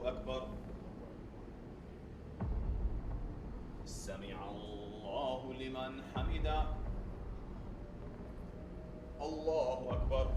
अकबर। समिअल्लाहु लिमन हमिदा। अल्लाहु अकबर।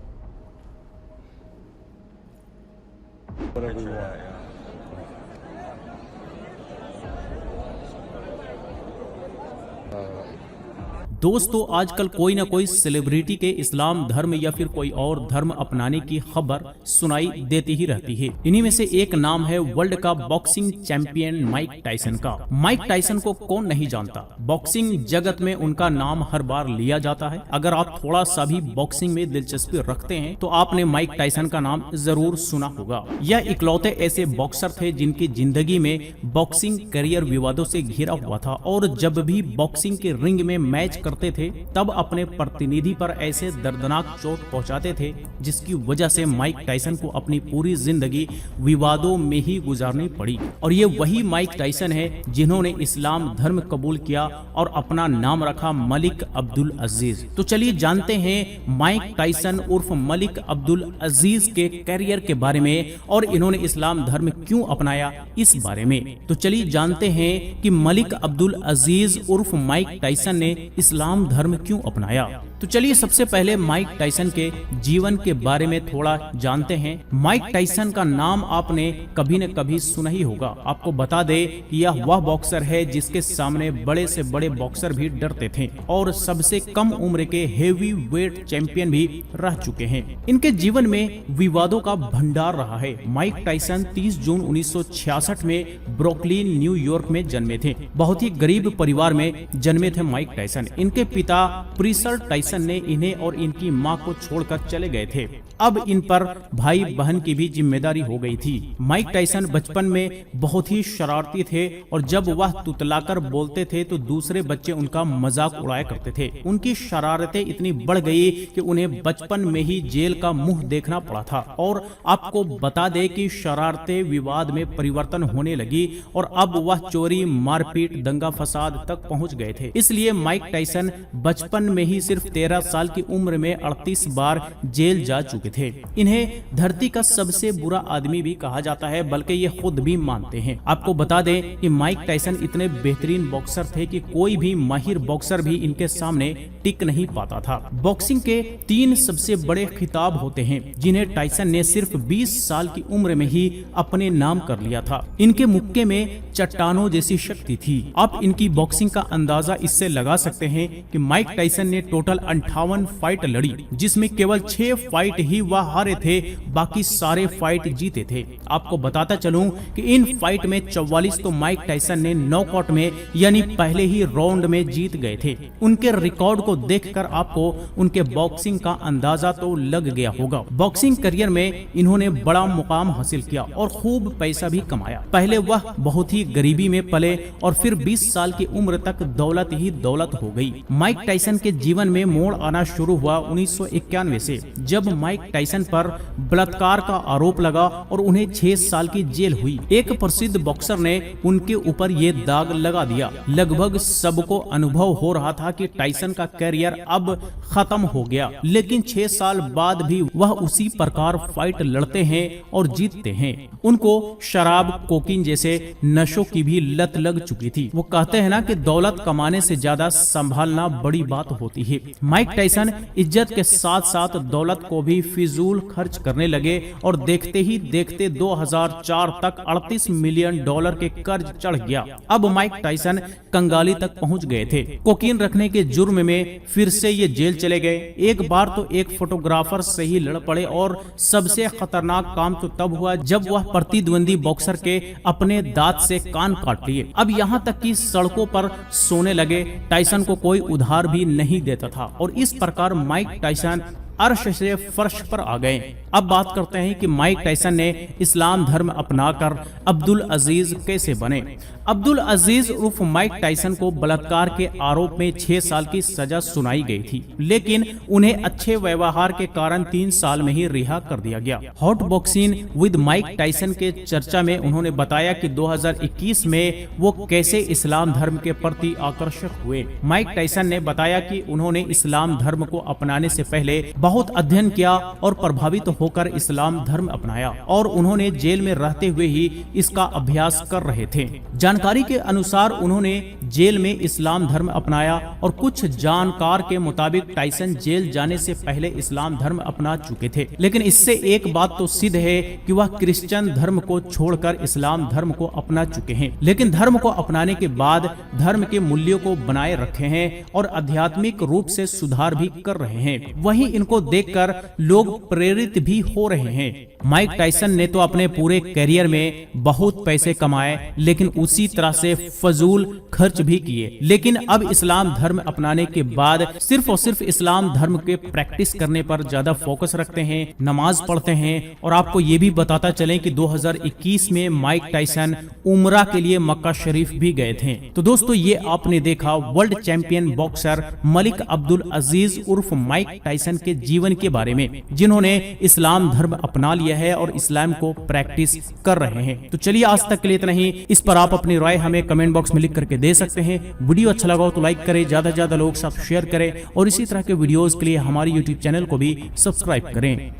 दोस्तों, आजकल कोई ना कोई सेलिब्रिटी के इस्लाम धर्म या फिर कोई और धर्म अपनाने की खबर सुनाई देती ही रहती है। इन्हीं में से एक नाम है वर्ल्ड का बॉक्सिंग चैंपियन माइक टायसन का। माइक टायसन को कौन नहीं जानता। बॉक्सिंग जगत में उनका नाम हर बार लिया जाता है। अगर आप थोड़ा सा भी बॉक्सिंग में दिलचस्पी रखते हैं तो आपने माइक टायसन का नाम जरूर सुना होगा। यह इकलौते ऐसे बॉक्सर थे जिनकी जिंदगी में बॉक्सिंग करियर विवादों से घिरा हुआ था और जब भी बॉक्सिंग के रिंग में मैच करते थे तब अपने प्रतिनिधि पर ऐसे दर्दनाक चोट पहुंचाते थे जिसकी वजह से माइक टायसन को अपनी पूरी जिंदगी विवादों में ही गुजारनी पड़ी। और ये वही माइक टायसन है जिन्होंने इस्लाम धर्म कबूल किया और अपना नाम रखा मलिक अब्दुल अजीज। तो चलिए जानते हैं माइक टायसन उर्फ मलिक अब्दुल अजीज के करियर के बारे में और इन्होंने इस्लाम धर्म क्यों अपनाया इस बारे में। तो चलिए जानते हैं कि मलिक अब्दुल अजीज उर्फ माइक टायसन ने इस्लाम धर्म क्यों अपनाया। तो चलिए सबसे पहले माइक टायसन के जीवन के बारे में थोड़ा जानते हैं। माइक टायसन का नाम आपने कभी न कभी सुना ही होगा। आपको बता दे कि यह वह बॉक्सर है जिसके सामने बड़े से बड़े बॉक्सर भी डरते थे और सबसे कम उम्र के हेवी वेट चैंपियन भी रह चुके हैं। इनके जीवन में विवादों का भंडार रहा है। माइक टायसन 30 जून 1966 में ब्रुकलिन न्यूयॉर्क में जन्मे थे। बहुत ही गरीब परिवार में जन्मे थे माइक टायसन। इनके पिता प्रिसल टायसन ने इन्हें और इनकी मां को छोड़कर चले गए थे। अब इन पर भाई बहन की भी जिम्मेदारी हो गई थी। माइक टायसन बचपन में बहुत ही शरारती थे और जब वह तुतलाकर बोलते थे तो दूसरे बच्चे उनका मजाक उड़ाया करते थे। उनकी शरारतें इतनी बढ़ गई कि उन्हें बचपन में ही जेल का मुंह देखना पड़ा था। और आपको बता दे कि शरारतें विवाद में परिवर्तन होने लगी और अब वह चोरी, मारपीट, दंगा फसाद तक पहुंच गए थे। इसलिए माइक टायसन बचपन में ही सिर्फ 13 साल की उम्र में 38 बार जेल जा चुके थे। इन्हें धरती का सबसे बुरा आदमी भी कहा जाता है, बल्कि ये खुद भी मानते हैं। आपको बता दें कि माइक टायसन इतने बेहतरीन बॉक्सर थे कि कोई भी माहिर बॉक्सर भी इनके सामने टिक नहीं पाता था। बॉक्सिंग के 3 सबसे बड़े खिताब होते हैं जिन्हें टायसन ने सिर्फ 20 साल की उम्र में ही अपने नाम कर लिया था। इनके मुक्के में चट्टानों जैसी शक्ति थी। आप इनकी बॉक्सिंग का अंदाजा इससे लगा सकते हैं कि माइक टायसन ने टोटल 58 फाइट लड़ी जिसमें केवल 6 फाइट ही वह हारे थे, बाकी सारे फाइट जीते थे। आपको बताता चलूं कि इन फाइट में 44 तो माइक टायसन ने नॉकआउट में यानी पहले ही राउंड में जीत गए थे। उनके रिकॉर्ड को देखकर आपको उनके बॉक्सिंग का अंदाजा तो लग गया होगा। बॉक्सिंग करियर में इन्होंने बड़ा मुकाम हासिल किया और खूब पैसा भी कमाया। पहले वह बहुत ही गरीबी में पले और फिर 20 साल की उम्र तक दौलत ही दौलत हो गई। माइक टायसन के जीवन में मोड़ आना शुरू हुआ 1991 से, जब माइक टायसन पर बलात्कार का आरोप लगा और उन्हें 6 साल की जेल हुई। एक प्रसिद्ध बॉक्सर ने उनके ऊपर ये दाग लगा दिया। लगभग सबको अनुभव हो रहा था कि टायसन का करियर अब खत्म हो गया, लेकिन 6 साल बाद भी वह उसी प्रकार फाइट लड़ते हैं और जीतते हैं। उनको शराब, कोकीन जैसे नशों की भी लत लग चुकी थी। वो कहते हैं ना कि दौलत कमाने से ज्यादा संभालना बड़ी बात होती है। माइक टायसन इज्जत के साथ साथ दौलत को भी फिजूल खर्च करने लगे और देखते ही देखते 2004 तक $38 मिलियन के कर्ज चढ़ गया। अब माइक टायसन कंगाली तक पहुंच गए थे। कोकीन रखने के जुर्म में फिर से ये जेल चले गए। एक बार तो एक फोटोग्राफर से ही लड़ पड़े और सबसे खतरनाक काम तो तब हुआ जब वह प्रतिद्वंदी बॉक्सर के अपने दांत से कान काट लिए। अब यहाँ तक कि सड़कों पर सोने लगे। टायसन को कोई उधार भी नहीं देता था और इस प्रकार माइक टायसन अर्श से फर्श पर आ गए। अब बात करते हैं कि माइक टायसन ने इस्लाम धर्म अपनाकर अब्दुल अजीज कैसे बने। अब्दुल अजीज उर्फ माइक टायसन को बलात्कार के आरोप में 6 साल की सजा सुनाई गई थी, लेकिन उन्हें अच्छे व्यवहार के कारण 3 साल में ही रिहा कर दिया गया। Hot boxing with Mike Tyson के चर्चा में उन्होंने बताया कि 2021 में वो कैसे इस्लाम धर्म के प्रति आकर्षक हुए। माइक टायसन ने बताया कि उन्होंने इस्लाम धर्म को अपनाने से पहले बहुत अध्ययन किया और प्रभावित होकर इस्लाम धर्म अपनाया और उन्होंने जेल में रहते हुए ही इसका अभ्यास कर रहे थे। जानकारी के अनुसार उन्होंने जेल में इस्लाम धर्म अपनाया और कुछ जानकार के मुताबिक टाइसन जेल जाने से पहले इस्लाम धर्म अपना चुके थे। लेकिन इससे एक बात तो सिद्ध है कि वह क्रिश्चियन धर्म को छोड़कर इस्लाम धर्म को अपना चुके हैं, लेकिन धर्म को अपनाने के बाद धर्म के मूल्यों को बनाए रखे हैं और आध्यात्मिक रूप से सुधार भी कर रहे हैं। वहीं इनको देखकर लोग प्रेरित भी हो रहे हैं। माइक टाइसन ने तो अपने पूरे करियर में बहुत पैसे कमाए, लेकिन उसी तरह से फजूल खर्च भी किए। लेकिन अब इस्लाम धर्म अपनाने के बाद सिर्फ और सिर्फ इस्लाम धर्म के प्रैक्टिस करने पर ज्यादा फोकस रखते हैं, नमाज पढ़ते हैं। और आपको ये भी बताता चले कि 2021 में माइक टाइसन उम्रा के लिए मक्का शरीफ भी गए थे। तो दोस्तों, ये आपने देखा world champion boxer Malik Abdul Aziz उर्फ माइक टाइसन के जीवन के बारे में, जिन्होंने इस्लाम धर्म अपना लिया है और इस्लाम को प्रैक्टिस कर रहे हैं। तो चलिए, आज तक के लिए इतना ही। इस पर आप अपनी राय हमें कमेंट बॉक्स में लिख करके दे सकते हैं। वीडियो अच्छा लगा हो तो लाइक करें, ज्यादा से ज्यादा लोग साथ शेयर करें और इसी तरह के वीडियोस के लिए हमारे YouTube चैनल को भी सब्सक्राइब करें।